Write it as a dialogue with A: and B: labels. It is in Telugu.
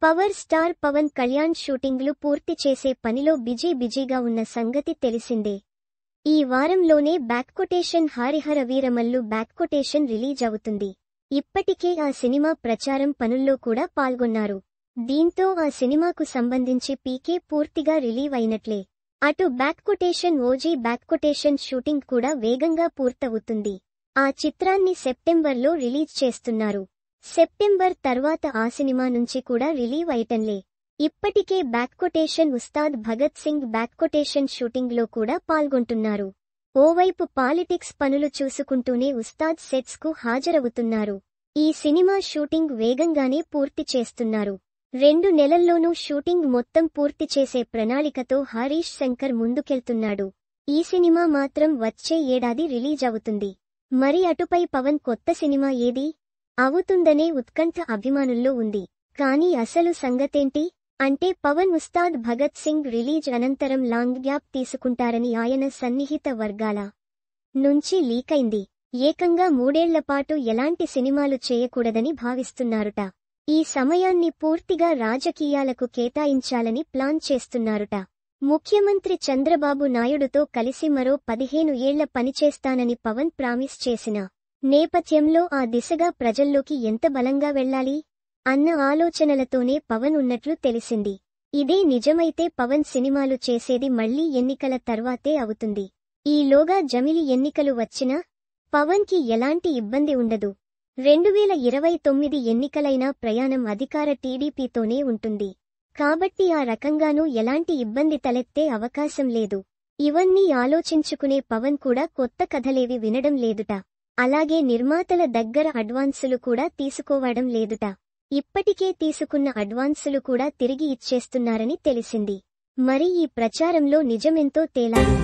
A: పవర్ స్టార్ పవన్ కళ్యాణ్ షూటింగ్లు పూర్తి చేసే పనిలో బిజీగా ఉన్న సంగతి తెలిసిందే. ఈ వారంలోనే బ్యాక్కొటేషన్ హరిహర వీరమల్లు బ్యాక్కొటేషన్ రిలీజ్ అవుతుంది. ఇప్పటికే ఆ సినిమా ప్రచారం పనుల్లో కూడా పాల్గొన్నారు. దీంతో ఆ సినిమాకు సంబంధించి పీకే పూర్తిగా రిలీవ్ అయినట్లే. అటు బ్యాక్కొటేషన్ ఓజీ బ్యాక్కొటేషన్ షూటింగ్ కూడా వేగంగా పూర్తవుతుంది. ఆ చిత్రాన్ని సెప్టెంబర్లో రిలీజ్ చేస్తున్నారు. సెప్టెంబర్ తర్వాత ఆ సినిమా నుంచి కూడా రిలీవ్ అయిటంలే. ఇప్పటికే బ్యాక్కొటేషన్ ఉస్తాద్ భగత్ సింగ్ బ్యాక్కొటేషన్ షూటింగ్లో కూడా పాల్గొంటున్నారు. ఓవైపు పాలిటిక్స్ పనులు చూసుకుంటూనే ఉస్తాద్ సెట్స్ కు హాజరవుతున్నారు. ఈ సినిమా షూటింగ్ వేగంగానే పూర్తి చేస్తున్నారు. 2 నెలల్లోనూ షూటింగ్ మొత్తం పూర్తి చేసే ప్రణాళికతో హరీష్ శంకర్ ముందుకెళ్తున్నాడు. ఈ సినిమా మాత్రం వచ్చే ఏడాది రిలీజ్ అవుతుంది. మరి అటుపై పవన్ కొత్త సినిమా ఏది అవుతుందనే ఉత్కంఠ అభిమానుల్లో ఉంది. కానీ అసలు సంగతేంటి అంటే పవన్ ఉస్తాద్ భగత్ సింగ్ రిలీజ్ అనంతరం లాంగ్ గ్యాప్ తీసుకుంటారని ఆయన సన్నిహిత వర్గాల నుంచి లీకైంది. ఏకంగా 3 ఏళ్లపాటు ఎలాంటి సినిమాలు చేయకూడదని భావిస్తున్నారుట. ఈ సమయాన్ని పూర్తిగా రాజకీయాలకు కేటాయించాలని ప్లాన్ చేస్తున్నారుట. ముఖ్యమంత్రి చంద్రబాబు నాయుడుతో కలిసి మరో 15 ఏళ్ల పనిచేస్తానని పవన్ ప్రామిస్ చేసిన నేపథ్యంలో ఆ దిశగా ప్రజల్లోకి ఎంత బలంగా వెళ్లాలి అన్న ఆలోచనలతోనే పవన్ ఉన్నట్లు తెలిసింది. ఇదే నిజమైతే పవన్ సినిమాలు చేసేది మళ్లీ ఎన్నికల తర్వాతే అవుతుంది. ఈలోగా జమిలి ఎన్నికలు వచ్చినా పవన్ కి ఎలాంటి ఇబ్బంది ఉండదు. 2029 ఎన్నికలైనా ప్రయాణం అధికార టీడీపీతోనే ఉంటుంది. కాబట్టి ఆ రకంగానూ ఎలాంటి ఇబ్బంది తలెత్తే అవకాశం లేదు. ఇవన్నీ ఆలోచించుకునే పవన్ కూడా కొత్త కథలేవి వినడం లేదుట. అలాగే నిర్మాతల దగ్గర అడ్వాన్సులు కూడా తీసుకోవడం లేదుట. ఇప్పటికే తీసుకున్న అడ్వాన్సులు కూడా తిరిగి ఇచ్చేస్తున్నారని తెలిసింది. మరి ఈ ప్రచారంలో నిజమెంతో తేలాలి.